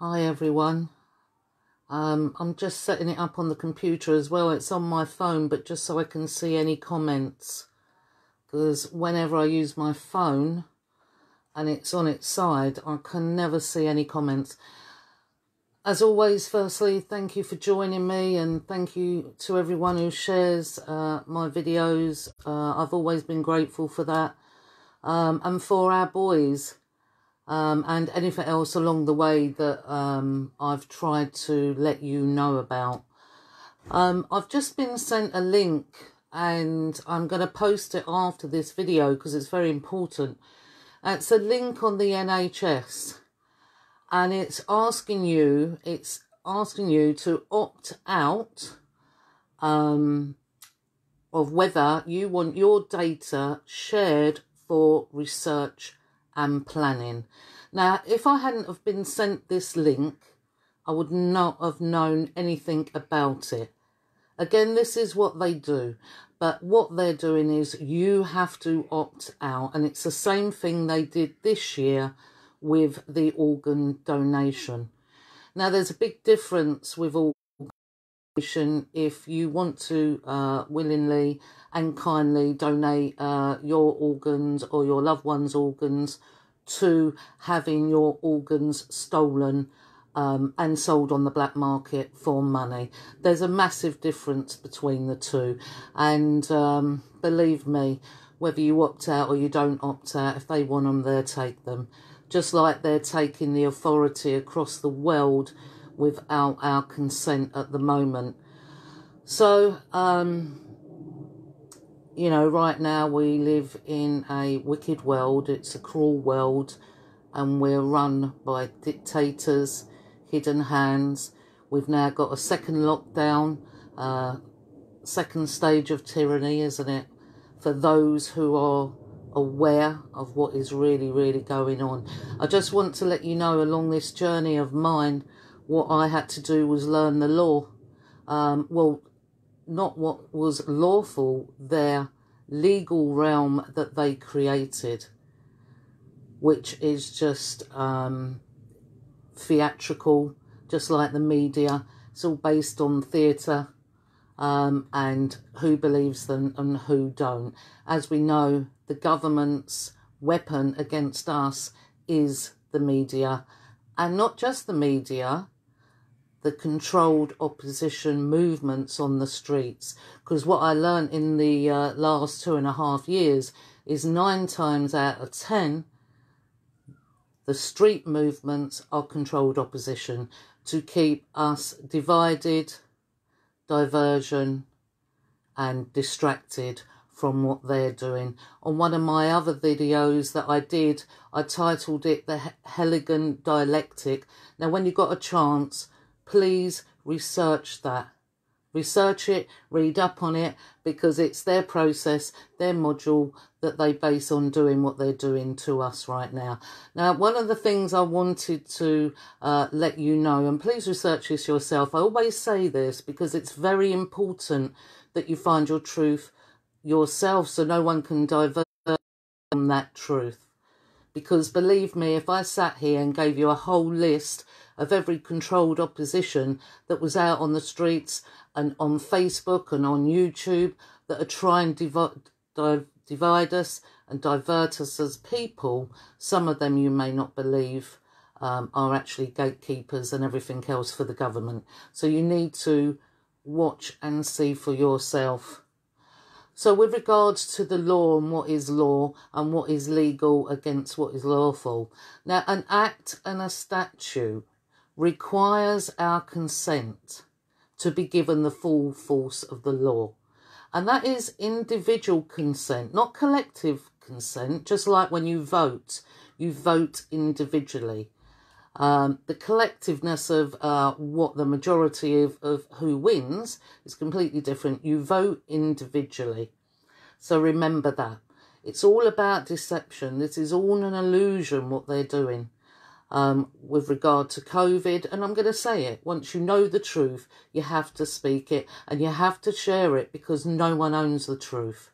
Hi everyone. I'm just setting it up on the computer as well. It's on my phone, but just so I can see any comments. Because whenever I use my phone and it's on its side, I can never see any comments. As always, firstly, thank you for joining me, and thank you to everyone who shares my videos. I've always been grateful for that. And for our boys. And anything else along the way that I've tried to let you know about. I've just been sent a link, and I'm going to post it after this video because it's very important. It's a link on the NHS, and it's asking you to opt out of whether you want your data shared for research and planning. Now, if I hadn't have been sent this link, I would not have known anything about it. Again, this is what they do, but what they're doing is you have to opt out, and it's the same thing they did this year with the organ donation. Now, there's a big difference with organ donation if you want to willingly and kindly donate your organs or your loved one's organs to having your organs stolen and sold on the black market for money. There's a massive difference between the two, and believe me, whether you opt out or you don't opt out, if they want them, they'll take them. Just like they're taking the authority across the world without our consent at the moment. So, you know, right now we live in a wicked world. It's a cruel world, and we're run by dictators, hidden hands. We've now got a second lockdown, second stage of tyranny, isn't it? For those who are aware of what is really going on. I just want to let you know, along this journey of mine, what I had to do was learn the law. Well, not what was lawful, their legal realm that they created, which is just theatrical, just like the media. It's all based on theatre and who believes them and who don't. As we know, the government's weapon against us is the media, and not just the media, the controlled opposition movements on the streets. Because what I learned in the last 2.5 years is 9 times out of 10, the street movements are controlled opposition to keep us divided, diversion and distracted from what they're doing. On one of my other videos that I did, I titled it The Hegelian Dialectic. Now, when you've got a chance, please research that. Research it, read up on it, because it's their process, their module that they base on doing what they're doing to us right now. Now, one of the things I wanted to let you know, and please research this yourself. I always say this because it's very important that you find your truth yourself, so no one can divert from that truth. Because believe me, if I sat here and gave you a whole list of every controlled opposition that was out on the streets and on Facebook and on YouTube that are trying to divide us and divert us as people, some of them you may not believe are actually gatekeepers and everything else for the government. So you need to watch and see for yourself. So with regards to the law and what is law and what is legal against what is lawful. Now, an act and a statute requires our consent to be given the full force of the law. And that is individual consent, not collective consent. Just like when you vote individually. The collectiveness of what the majority of who wins is completely different. You vote individually. So remember that. It's all about deception. This is all an illusion, what they're doing with regard to COVID. And I'm going to say it. Once you know the truth, you have to speak it and you have to share it, because no one owns the truth.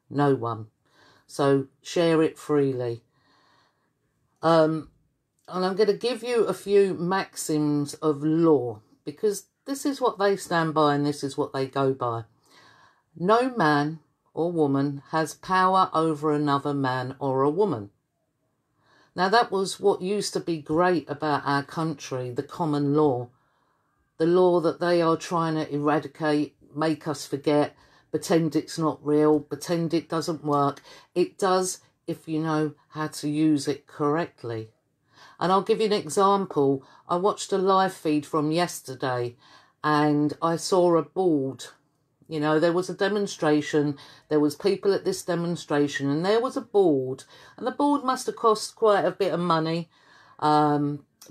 No one. So share it freely. And I'm going to give you a few maxims of law, because this is what they stand by and this is what they go by. No man or woman has power over another man or a woman. Now, that was what used to be great about our country, the common law. The law that they are trying to eradicate, make us forget, pretend it's not real, pretend it doesn't work. It does if you know how to use it correctly. And I'll give you an example. I watched a live feed from yesterday and I saw a board. You know, there was a demonstration, there was people at this demonstration and there was a board. And the board must have cost quite a bit of money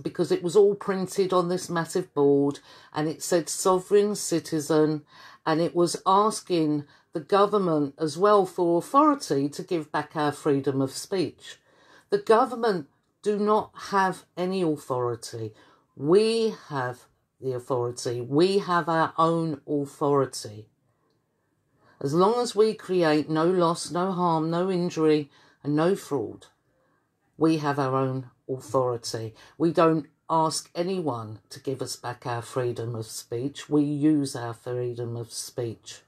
because it was all printed on this massive board and it said sovereign citizen, and it was asking the government as well for authority to give back our freedom of speech. The government do not have any authority. We have the authority. We have our own authority. As long as we create no loss, no harm, no injury, and no fraud, we have our own authority. We don't ask anyone to give us back our freedom of speech. We use our freedom of speech.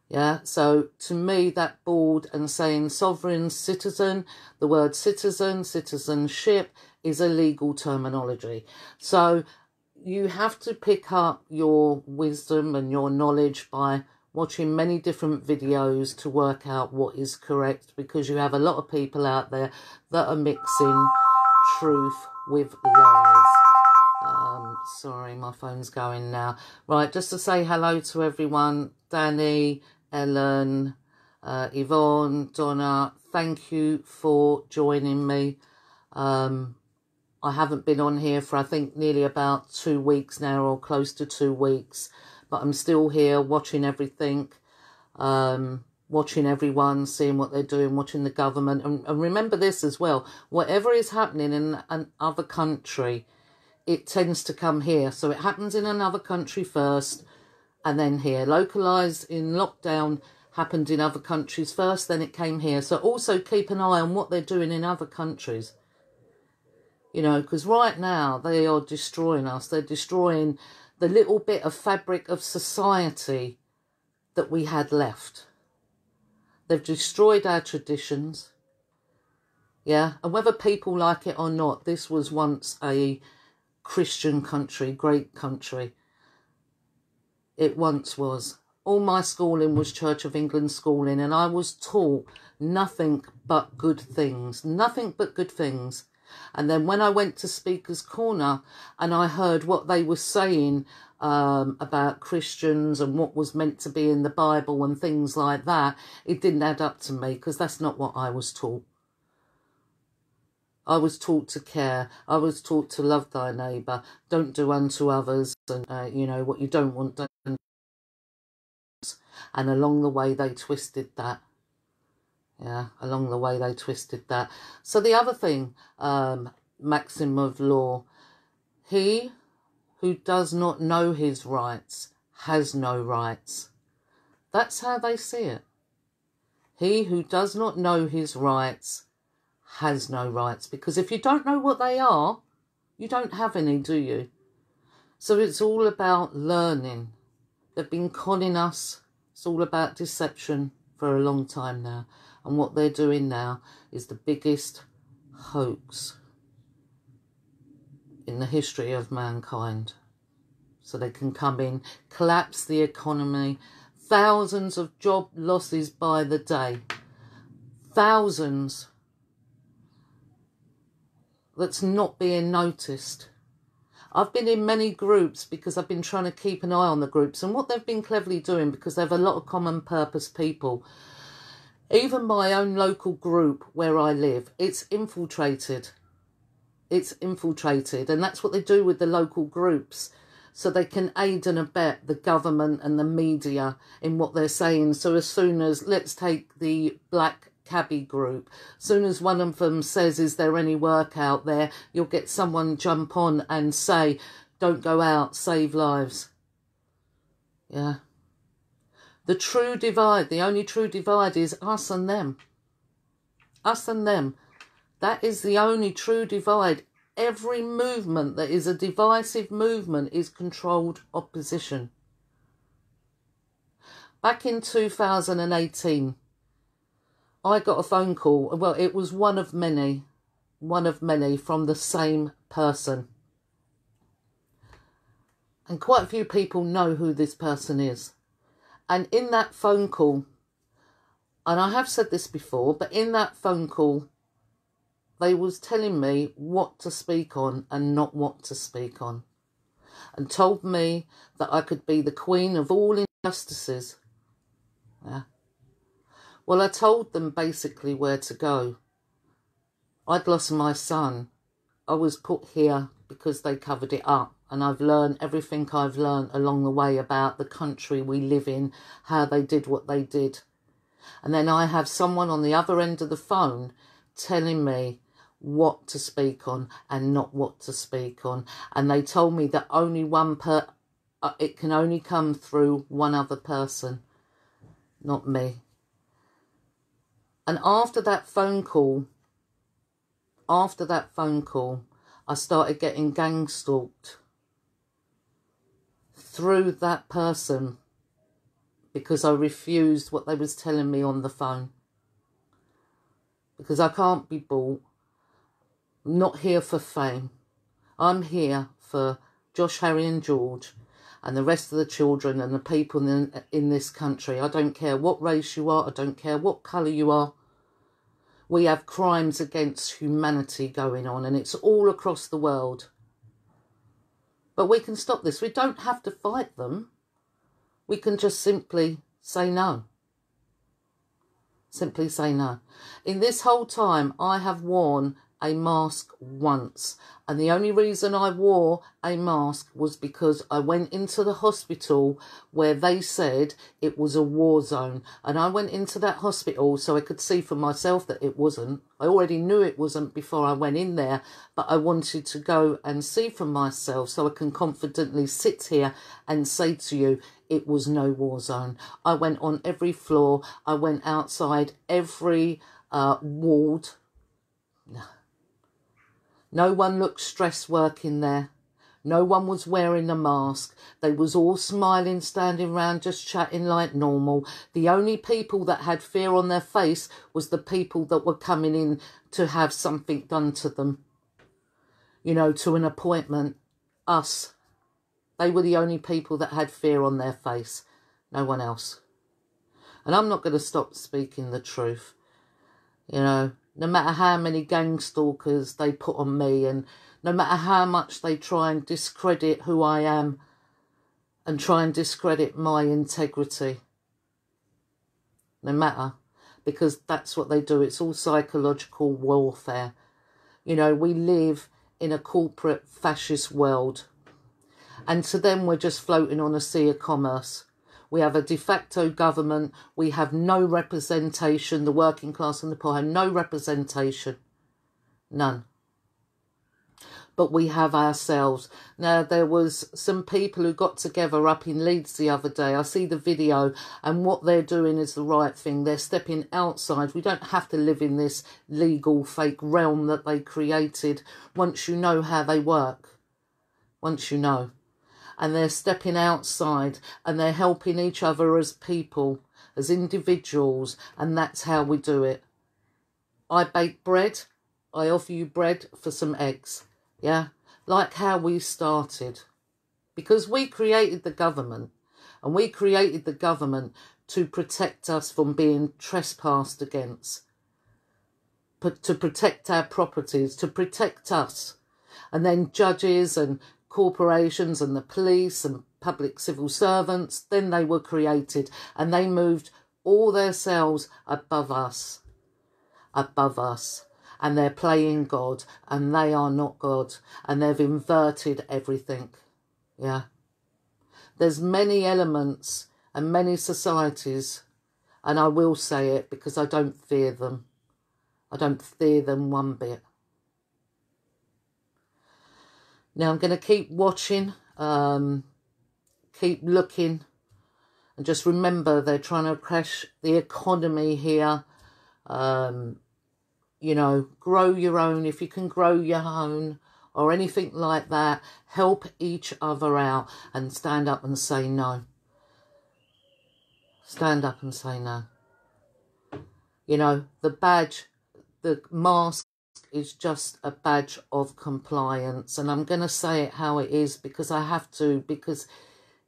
Yeah, so to me, that board and saying sovereign citizen, the word citizen, citizenship is a legal terminology. So you have to pick up your wisdom and your knowledge by watching many different videos to work out what is correct, because you have a lot of people out there that are mixing truth with lies. Sorry, my phone's going now. Right, just to say hello to everyone. Danny, Ellen, Yvonne, Donna, thank you for joining me. I haven't been on here for I think nearly about 2 weeks now, or close to 2 weeks, but I'm still here watching everything, watching everyone, seeing what they're doing, watching the government. And remember this as well, whatever is happening in another country, it tends to come here. So it happens in another country first, and then here. Localised in lockdown happened in other countries first, then it came here. So also keep an eye on what they're doing in other countries. You know, because right now they are destroying us. They're destroying the little bit of fabric of society that we had left. They've destroyed our traditions. Yeah, and whether people like it or not, this was once a Christian country, great country. It once was. All my schooling was Church of England schooling, and I was taught nothing but good things. Nothing but good things. And then when I went to Speaker's Corner and I heard what they were saying about Christians and what was meant to be in the Bible and things like that, it didn't add up to me, because that's not what I was taught. I was taught to care. I was taught to love thy neighbour. Don't do unto others, and you know, what you don't want done. And along the way they twisted that. Yeah, along the way they twisted that. So the other thing, maxim of law, he who does not know his rights has no rights. That's how they see it. He who does not know his rights has no rights. Because if you don't know what they are, you don't have any, do you? So it's all about learning. They've been conning us. It's all about deception for a long time now. And what they're doing now is the biggest hoax in the history of mankind. So they can come in, collapse the economy, thousands of job losses by the day. Thousands. That's not being noticed. I've been in many groups because I've been trying to keep an eye on the groups. And what they've been cleverly doing, because they have a lot of common purpose people, even my own local group where I live, it's infiltrated. It's infiltrated. And that's what they do with the local groups. So they can aid and abet the government and the media in what they're saying. So as soon as, let's take the Black Cabbie group, as soon as one of them says, is there any work out there, you'll get someone jump on and say, don't go out, save lives. Yeah. The true divide, the only true divide is us and them. Us and them. That is the only true divide Every movement that is a divisive movement is controlled opposition. Back in 2018, I got a phone call. Well, it was one of many from the same person. And quite a few people know who this person is. And in that phone call, and I have said this before, but in that phone call, they was telling me what to speak on and not what to speak on. And told me that I could be the queen of all injustices. Yeah. Well, I told them basically where to go. I'd lost my son. I was put here because they covered it up. And I've learned everything I've learned along the way about the country we live in, how they did what they did. And then I have someone on the other end of the phone telling me what to speak on and not what to speak on. And they told me that only it can only come through one other person, not me. And after that phone call, I started getting gang stalked through that person because I refused what they was telling me on the phone. Because I can't be bought. I'm not here for fame. I'm here for Josh, Harry and George and the rest of the children and the people in this country. I don't care what race you are. I don't care what colour you are. We have crimes against humanity going on, and it's all across the world. But we can stop this. We don't have to fight them. We can just simply say no. Simply say no. In this whole time, I have worn a mask once. And the only reason I wore a mask was because I went into the hospital where they said it was a war zone. And I went into that hospital so I could see for myself that it wasn't. I already knew it wasn't before I went in there, but I wanted to go and see for myself so I can confidently sit here and say to you, it was no war zone. I went on every floor. I went outside every ward. No one looked stressed working there. No one was wearing a mask. They was all smiling, standing round, just chatting like normal. The only people that had fear on their face was the people that were coming in to have something done to them. You know, to an appointment. Us. They were the only people that had fear on their face. No one else. And I'm not going to stop speaking the truth. You know, no matter how many gang stalkers they put on me, and no matter how much they try and discredit who I am and try and discredit my integrity. No matter, because that's what they do. It's all psychological warfare. You know, we live in a corporate fascist world. And to them, we're just floating on a sea of commerce. We have a de facto government. We have no representation. The working class and the poor have no representation. None. But we have ourselves. Now, there was some people who got together up in Leeds the other day. I see the video, and what they're doing is the right thing. They're stepping outside. We don't have to live in this legal fake realm that they created once you know how they work. Once you know. And they're stepping outside and they're helping each other as people, as individuals, and that's how we do it. I bake bread, I offer you bread for some eggs, yeah? Like how we started. Because we created the government, and we created the government to protect us from being trespassed against, to protect our properties, to protect us. And then judges and corporations and the police and public civil servants, then they were created and they moved all their selves above us, and they're playing God, and they are not God, and they've inverted everything. Yeah, there's many elements and many societies, and I will say it because I don't fear them. I don't fear them one bit. Now, I'm going to keep watching, keep looking, and just remember they're trying to crash the economy here. You know, grow your own. If you can grow your own or anything like that. Help each other out and stand up and say no. Stand up and say no. You know, the badge, the mask is just a badge of compliance. And I'm going to say it how it is because I have to. Because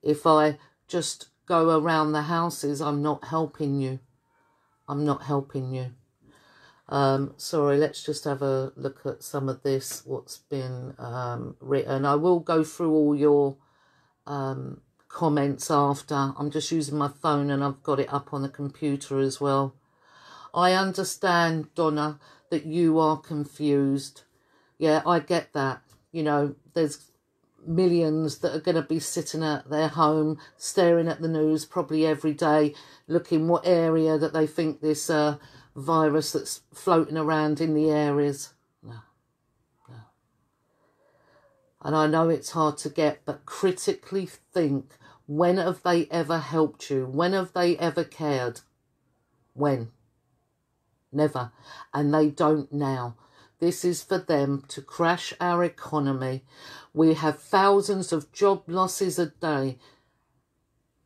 if I just go around the houses, I'm not helping you. I'm not helping you. Sorry, let's just have a look at some of this, what's been written. I will go through all your comments after. I'm just using my phone and I've got it up on the computer as well. I understand, Donna, that you are confused. Yeah, I get that. You know, there's millions that are going to be sitting at their home, staring at the news probably every day, looking what area that they think this virus that's floating around in the air is. No, no. And I know it's hard to get, but critically think, when have they ever helped you? When have they ever cared? When? Never. And they don't now. This is for them to crash our economy. We have thousands of job losses a day.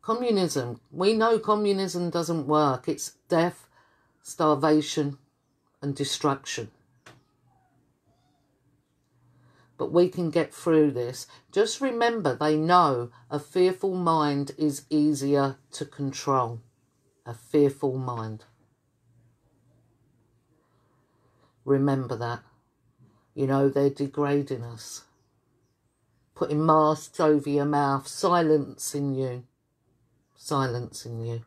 Communism. We know communism doesn't work. It's death, starvation and destruction. But we can get through this. Just remember, they know a fearful mind is easier to control. A fearful mind. Remember that. You know, they're degrading us. Putting masks over your mouth, silencing you. Silencing you.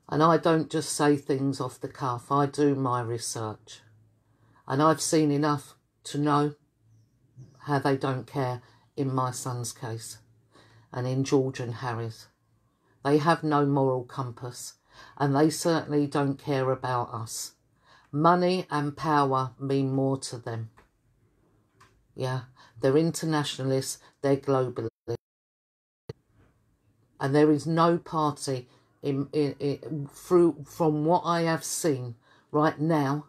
And I don't just say things off the cuff. I do my research. And I've seen enough to know how they don't care in my son's case. And in George and Harry's. They have no moral compass. And they certainly don't care about us. Money and power mean more to them. Yeah, they're internationalists, they're globalists. And there is no party from what I have seen right now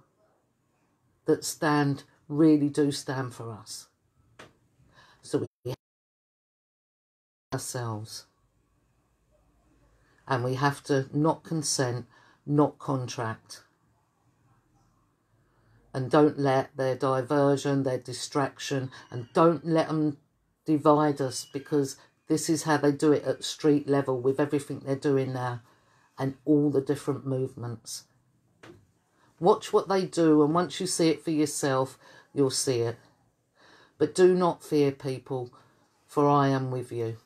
that really do stand for us. So we have ourselves. And we have to not consent, not contract. And don't let their diversion, their distraction, and don't let them divide us, because this is how they do it at street level with everything they're doing now and all the different movements. Watch what they do, and once you see it for yourself, you'll see it. But do not fear, people, for I am with you.